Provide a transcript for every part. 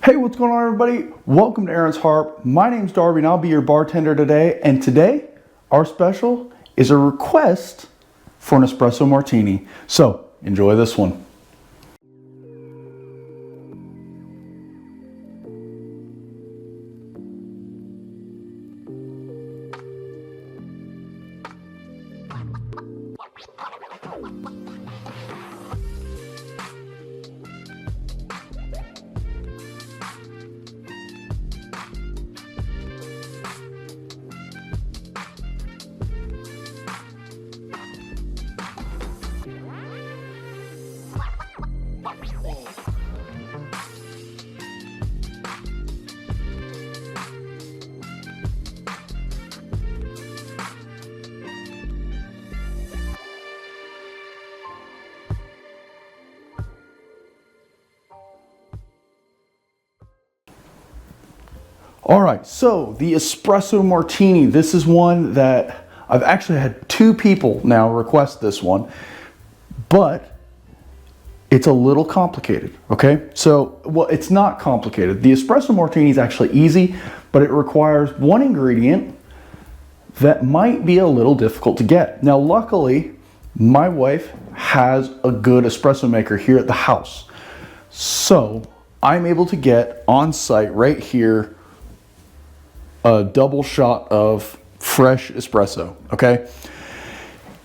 Hey, what's going on, everybody? Welcome to Aaron's Harp. My name's Darby and I'll be your bartender today. And today, our special is a request for an espresso martini. So, enjoy this one. All right, so the Espresso Martini, this is one that I've actually had 2 people now request this one, but it's a little complicated, okay? So, well, it's not complicated. The Espresso Martini is actually easy, but it requires one ingredient that might be a little difficult to get. Now, luckily, my wife has a good espresso maker here at the house. So, I'm able to get on site right here a double shot of fresh espresso, okay?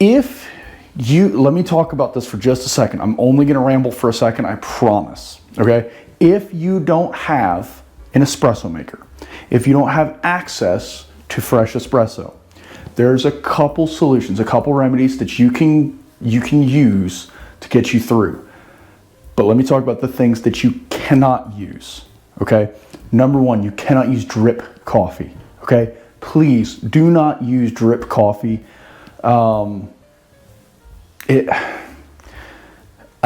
Let me talk about this for just a second. I'm only gonna ramble for a second, I promise, okay? If you don't have an espresso maker, if you don't have access to fresh espresso, there's a couple solutions, a couple remedies that you can use to get you through. But let me talk about the things that you cannot use, okay? Number 1, you cannot use drip coffee, okay? Please do not use drip coffee. I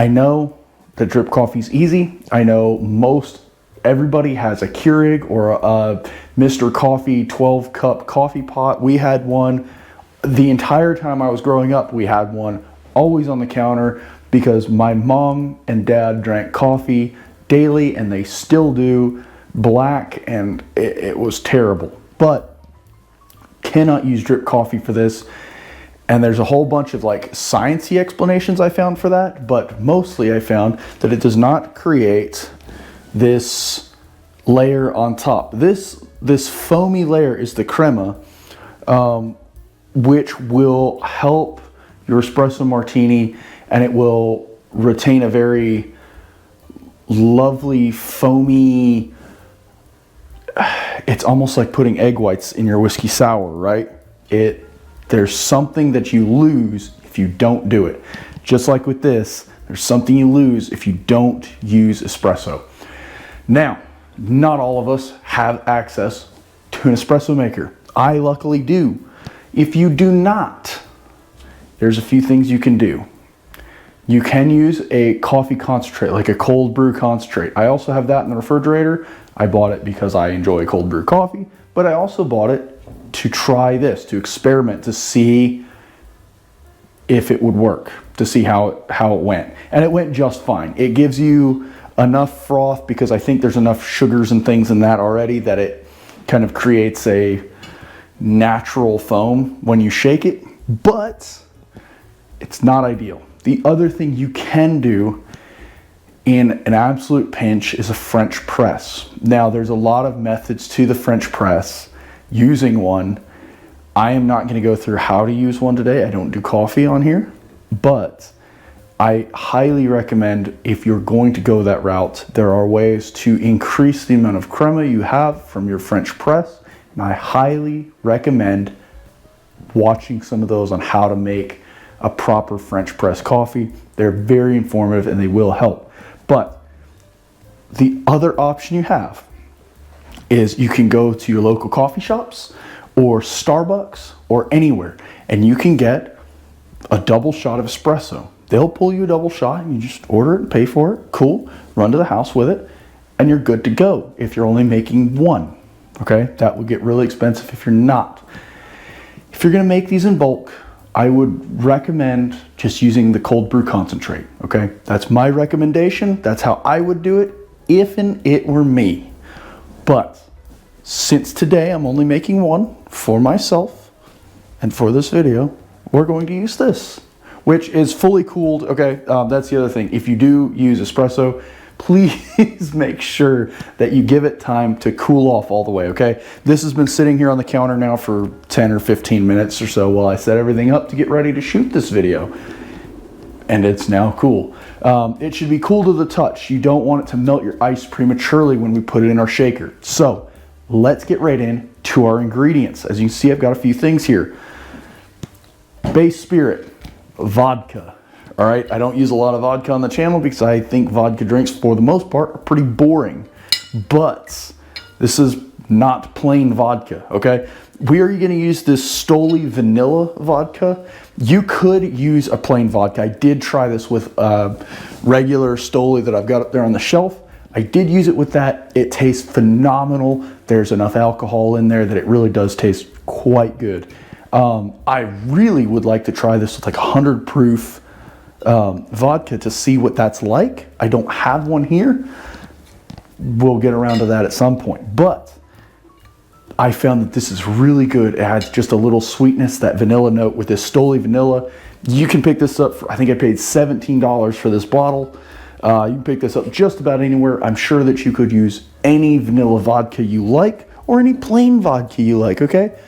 know that drip coffee is easy. I know everybody has a Keurig or a Mr. Coffee 12-cup coffee pot. We had one the entire time I was growing up. We had one always on the counter because my mom and dad drank coffee daily and they still do. Black, and it was terrible, but cannot use drip coffee for this. And there's a whole bunch of like sciencey explanations I found for that, but mostly I found that it does not create this layer on top. This foamy layer is the crema, which will help your espresso martini, and it will retain a very lovely foamy. It's almost like putting egg whites in your whiskey sour, right? There's something that you lose if you don't do it. Just like with this, there's something you lose if you don't use espresso. Now, not all of us have access to an espresso maker. I luckily do. If you do not, there's a few things you can do. You can use a coffee concentrate, like a cold brew concentrate. I also have that in the refrigerator. I bought it because I enjoy cold brew coffee, but I also bought it to try this, to experiment, to see if it would work, to see how it went. And it went just fine. It gives you enough froth because I think there's enough sugars and things in that already that it kind of creates a natural foam when you shake it, but it's not ideal. The other thing you can do in an absolute pinch is a French press. Now, there's a lot of methods to the French press using one. I am not going to go through how to use one today. I don't do coffee on here, but I highly recommend, if you're going to go that route, there are ways to increase the amount of crema you have from your French press, and I highly recommend watching some of those on how to make a proper French press coffee. They're very informative and they will help. But the other option you have is you can go to your local coffee shops or Starbucks or anywhere, and you can get a double shot of espresso. They'll pull you a double shot and you just order it and pay for it. Cool. Run to the house with it and you're good to go if you're only making one. Okay, that would get really expensive if you're not. If you're going to make these in bulk, I would recommend just using the cold brew concentrate. Okay, that's my recommendation. That's how I would do it. if and it were me. But since today I'm only making one for myself and for this video, we're going to use this, which is fully cooled. Okay, that's the other thing. If you do use espresso, please make sure that you give it time to cool off all the way, okay? This has been sitting here on the counter now for 10 or 15 minutes or so while I set everything up to get ready to shoot this video. And it's now cool. It should be cool to the touch. You don't want it to melt your ice prematurely when we put it in our shaker. So let's get right into our ingredients. As you can see, I've got a few things here. Base spirit, vodka. All right, I don't use a lot of vodka on the channel because I think vodka drinks, for the most part, are pretty boring. But this is not plain vodka, okay? We are going to use this Stoli Vanilla Vodka. You could use a plain vodka. I did try this with regular Stoli that I've got up there on the shelf. I did use it with that. It tastes phenomenal. There's enough alcohol in there that it really does taste quite good. I really would like to try this with like 100 proof vodka to see what that's like. I don't have one here. We'll get around to that at some point. But I found that this is really good. It adds just a little sweetness, that vanilla note with this Stoli Vanilla. You can pick this up for, I think I paid $17 for this bottle. You can pick this up just about anywhere. I'm sure that you could use any vanilla vodka you like or any plain vodka you like, okay?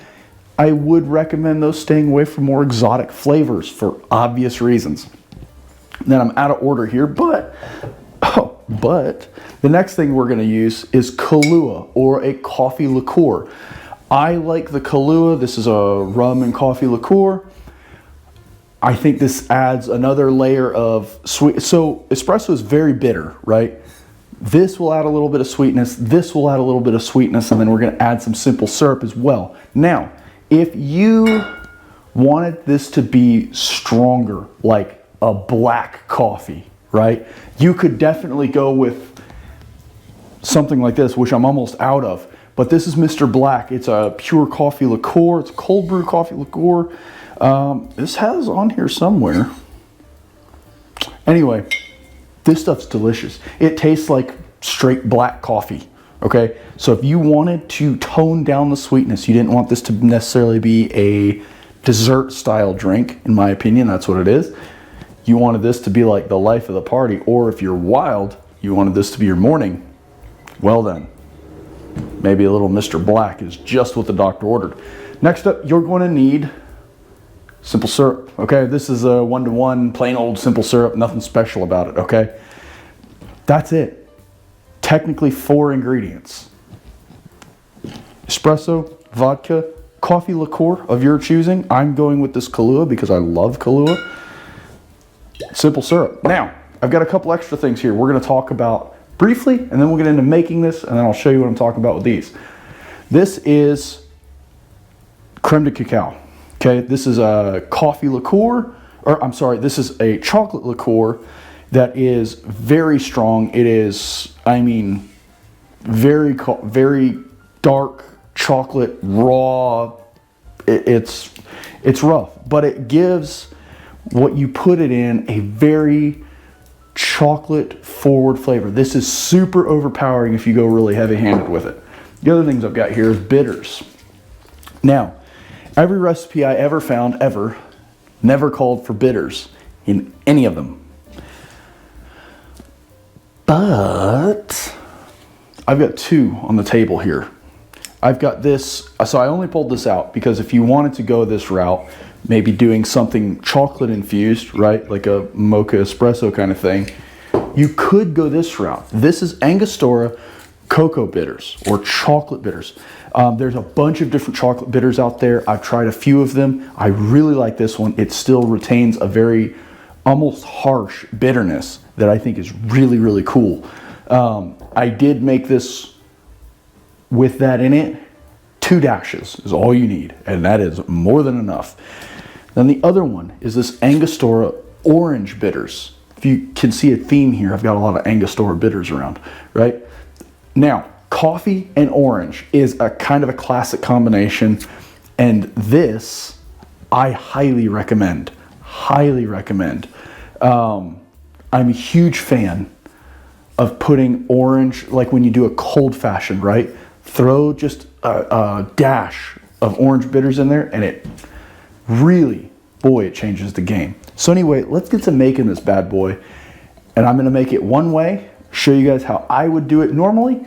I would recommend those staying away from more exotic flavors for obvious reasons. Then I'm out of order here, but the next thing we're going to use is Kahlua, or a coffee liqueur. I like the Kahlua. This is a rum and coffee liqueur. I think this adds another layer of sweet. So espresso is very bitter, right? This will add a little bit of sweetness. This will add a little bit of sweetness, and then we're going to add some simple syrup as well. Now, if you wanted this to be stronger, like a black coffee, right? You could definitely go with something like this, which I'm almost out of. But this is Mr. Black. It's a pure coffee liqueur. It's a cold brew coffee liqueur. This has on here somewhere. Anyway, this stuff's delicious. It tastes like straight black coffee, okay? So if you wanted to tone down the sweetness, you didn't want this to necessarily be a dessert style drink, in my opinion, that's what it is. You wanted this to be like the life of the party, or if you're wild, you wanted this to be your morning, well then, maybe a little Mr. Black is just what the doctor ordered. Next up, you're going to need simple syrup, okay? This is a one-to-one, plain old simple syrup, nothing special about it, okay? That's it. Technically 4 ingredients. Espresso, vodka, coffee liqueur of your choosing. I'm going with this Kahlua because I love Kahlua. Simple syrup. Now, I've got a couple extra things here we're going to talk about briefly, and then we'll get into making this, and then I'll show you what I'm talking about with these. This is Crème de Cacao. Okay, this is a coffee liqueur, or I'm sorry, this is a chocolate liqueur that is very strong. It is, I mean, very dark chocolate, raw. It's rough, but it gives what you put it in a very chocolate forward flavor. This is super overpowering if you go really heavy handed with it. The other things I've got here is bitters. Now, every recipe I ever found never called for bitters in any of them. But I've got 2 on the table here. I've got this, so I only pulled this out because if you wanted to go this route, maybe doing something chocolate infused, right? Like a mocha espresso kind of thing, you could go this route. This is Angostura cocoa bitters or chocolate bitters. There's a bunch of different chocolate bitters out there. I've tried a few of them. I really like this one. It still retains a very almost harsh bitterness that I think is really, really cool. I did make this with that in it. 2 dashes is all you need, and that is more than enough. Then the other one is this Angostura orange bitters. If you can see a theme here, I've got a lot of Angostura bitters around, right? Now, coffee and orange is a kind of a classic combination, and this I highly recommend. Highly recommend. I'm a huge fan of putting orange, like when you do a cold fashion, right? Throw just a dash of orange bitters in there and it really, boy, it changes the game. So anyway, let's get to making this bad boy. And I'm gonna make it one way, show you guys how I would do it normally,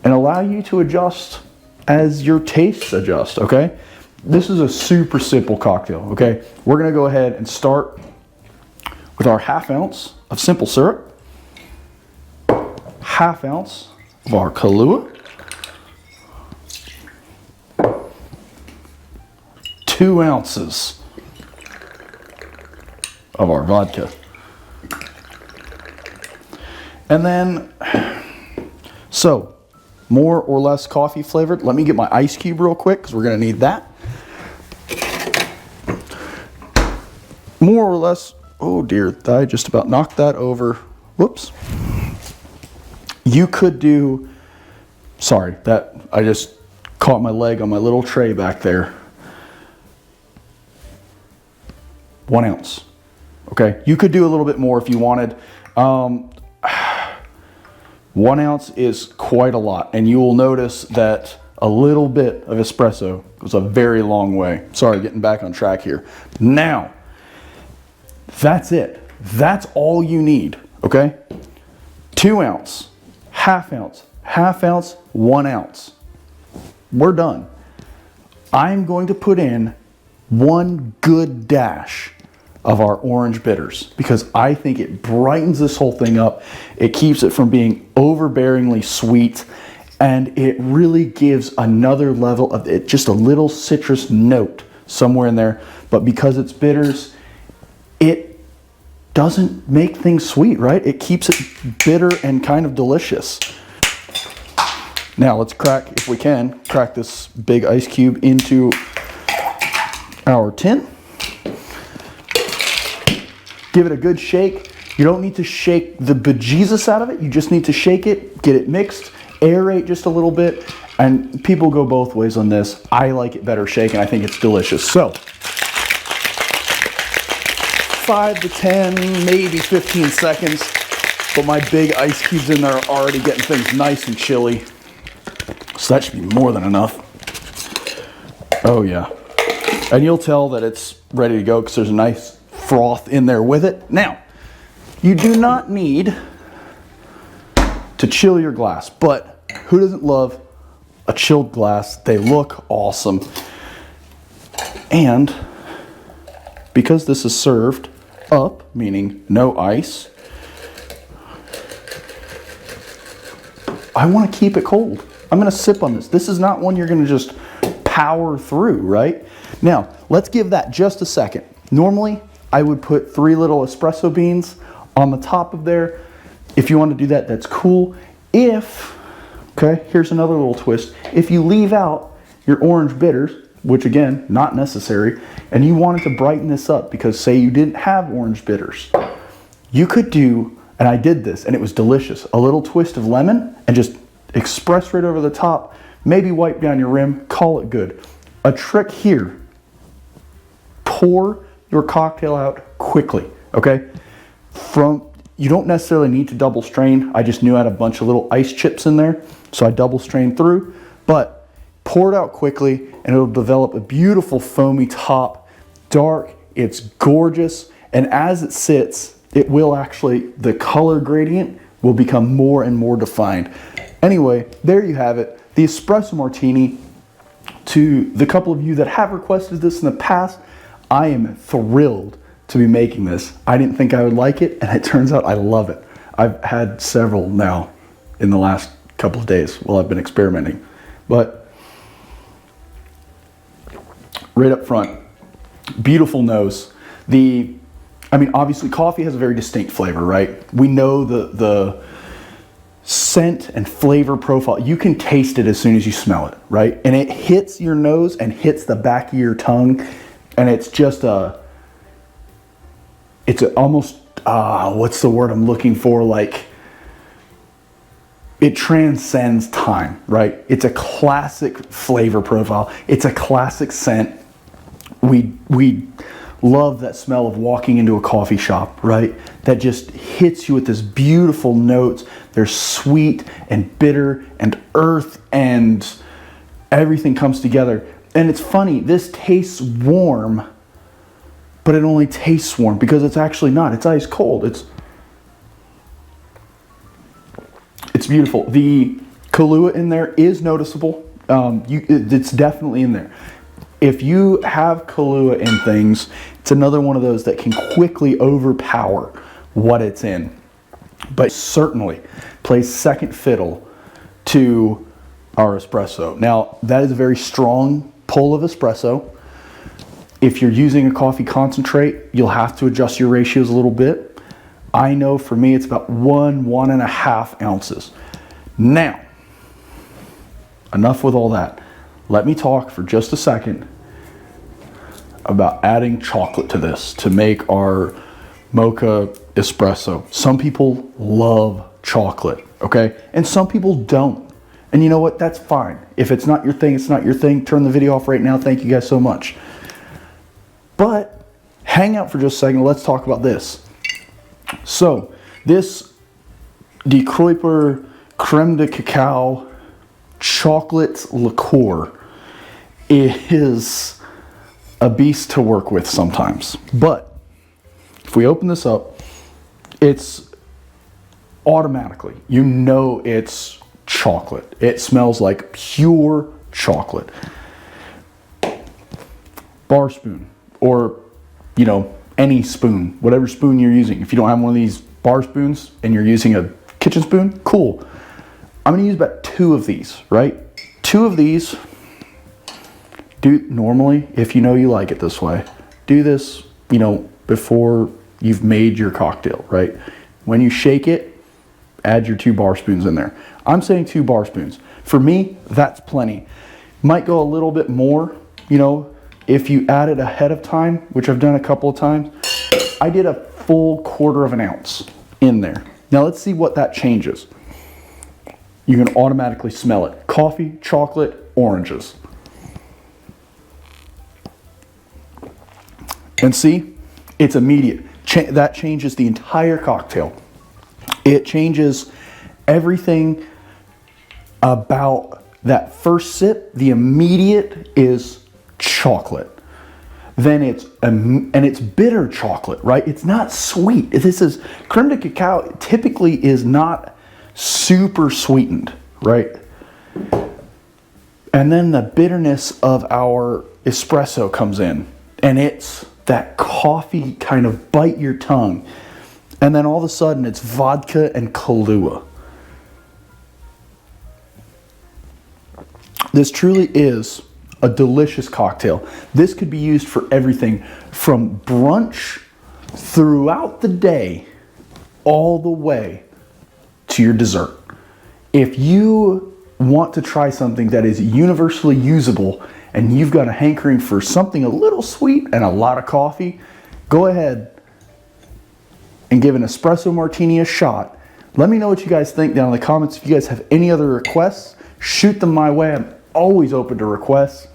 and allow you to adjust as your tastes adjust, okay? This is a super simple cocktail, okay? We're gonna go ahead and start with our 1/2 ounce of simple syrup, 1/2 ounce of our Kahlua, 2 ounces of our vodka. And then, so more or less coffee flavored. Let me get my ice cube real quick because we're gonna need that. More or less, oh dear, I just about knocked that over. Whoops. You could do, sorry, that I just caught my leg on my little tray back there. 1 ounce. Okay, you could do a little bit more if you wanted. 1 ounce is quite a lot, and you will notice that a little bit of espresso goes a very long way. Sorry, getting back on track here. Now, that's it. That's all you need, okay? 2 ounce, 1/2 ounce, 1/2 ounce, 1 ounce. We're done. I'm going to put in 1 good dash of our orange bitters because I think it brightens this whole thing up. It keeps it from being overbearingly sweet, and it really gives another level of it, just a little citrus note somewhere in there. But because it's bitters, it doesn't make things sweet, right? It keeps it bitter and kind of delicious. Now let's crack, if we can, crack this big ice cube into our tin. Give it a good shake. You don't need to shake the bejesus out of it. You just need to shake it, get it mixed, aerate just a little bit, and people go both ways on this. I like it better shaken. I think it's delicious. So 5 to 10, maybe 15 seconds, but my big ice cubes in there are already getting things nice and chilly. So that should be more than enough. Oh yeah. And you'll tell that it's ready to go because there's a nice froth in there with it. Now, you do not need to chill your glass, but who doesn't love a chilled glass? They look awesome. And because this is served up, meaning no ice, I want to keep it cold. I'm going to sip on this. This is not one you're going to just power through, right? Now, let's give that just a second. Normally, I would put 3 little espresso beans on the top of there. If you want to do that, that's cool. Okay, here's another little twist. If you leave out your orange bitters, which again, not necessary, and you wanted to brighten this up because say you didn't have orange bitters, you could do, and I did this and it was delicious, a little twist of lemon and just express right over the top, maybe wipe down your rim, call it good. A trick here, pour your cocktail out quickly, okay? You don't necessarily need to double strain. I just knew I had a bunch of little ice chips in there, so I double strained through, but pour it out quickly and it'll develop a beautiful foamy top, dark, it's gorgeous, and as it sits, it will actually, the color gradient will become more and more defined. Anyway, there you have it, the Espresso Martini. To the couple of you that have requested this in the past, I am thrilled to be making this. I didn't think I would like it, and it turns out I love it. I've had several now in the last couple of days while I've been experimenting. But right up front, beautiful nose. Obviously coffee has a very distinct flavor, right? We know the scent and flavor profile. You can taste it as soon as you smell it, right? And it hits your nose and hits the back of your tongue, and it's just almost, what's the word I'm looking for? Like, it transcends time, right? It's a classic flavor profile. It's a classic scent. We love that smell of walking into a coffee shop, right? That just hits you with this beautiful notes. They're sweet and bitter and earth, and everything comes together. And it's funny, this tastes warm, but it only tastes warm because it's actually not. It's ice cold. It's beautiful. The Kahlua in there is noticeable. It's definitely in there. If you have Kahlua in things, it's another one of those that can quickly overpower what it's in. But certainly plays second fiddle to our espresso. Now, that is a very strong pull of espresso. If you're using a coffee concentrate, you'll have to adjust your ratios a little bit. I know for me, it's about 1.5 ounces. Now, enough with all that. Let me talk for just a second about adding chocolate to this to make our mocha espresso. Some people love chocolate, okay? And some people don't. And you know what? That's fine. If it's not your thing, it's not your thing. Turn the video off right now. Thank you guys so much. But hang out for just a second. Let's talk about this. So this Die Kruiper Crème de Cacao chocolate liqueur is a beast to work with sometimes. But if we open this up, it's automatically, you know it's chocolate. It smells like pure chocolate. Bar spoon, or you know, any spoon, whatever spoon you're using. If you don't have one of these bar spoons and you're using a kitchen spoon, cool. I'm gonna use about 2 of these, right? 2 of these. Do normally, if you know you like it this way, do this, you know, before you've made your cocktail, right? When you shake it, add your 2 bar spoons in there. I'm saying 2 bar spoons. For me, that's plenty. Might go a little bit more, you know, if you add it ahead of time, which I've done a couple of times. I did a full 1/4 ounce in there. Now let's see what that changes. You can automatically smell it. Coffee, chocolate, oranges. And see, it's immediate. That changes the entire cocktail. It changes everything about that first sip. The immediate is chocolate. Then it's bitter chocolate, right? It's not sweet. This is crème de cacao. Typically is not super sweetened, right? And then the bitterness of our espresso comes in, and it's that coffee kind of bite your tongue. And then all of a sudden it's vodka and Kahlua. This truly is a delicious cocktail. This could be used for everything from brunch throughout the day all the way to your dessert. If you want to try something that is universally usable and you've got a hankering for something a little sweet and a lot of coffee, go ahead and give an espresso martini a shot. Let me know what you guys think down in the comments. If you guys have any other requests, shoot them my way. I'm always open to requests.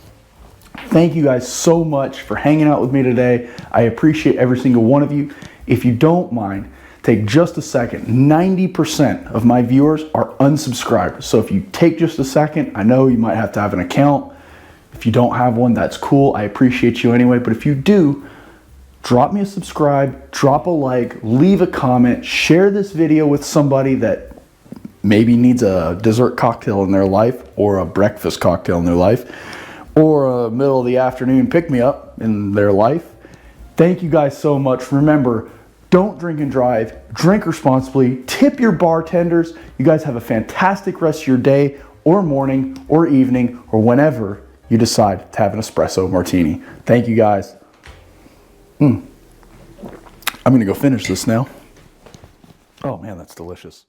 Thank you guys so much for hanging out with me today. I appreciate every single one of you. If you don't mind, take just a second. 90% of my viewers are unsubscribed. So if you take just a second, I know you might have to have an account. If you don't have one, that's cool. I appreciate you anyway. But if you do, drop me a subscribe, drop a like, leave a comment, share this video with somebody that maybe needs a dessert cocktail in their life, or a breakfast cocktail in their life, or a middle of the afternoon pick-me-up in their life. Thank you guys so much. Remember, don't drink and drive. Drink responsibly. Tip your bartenders. You guys have a fantastic rest of your day or morning or evening or whenever you decide to have an espresso martini. Thank you guys. I'm going to go finish this now. Oh man, that's delicious.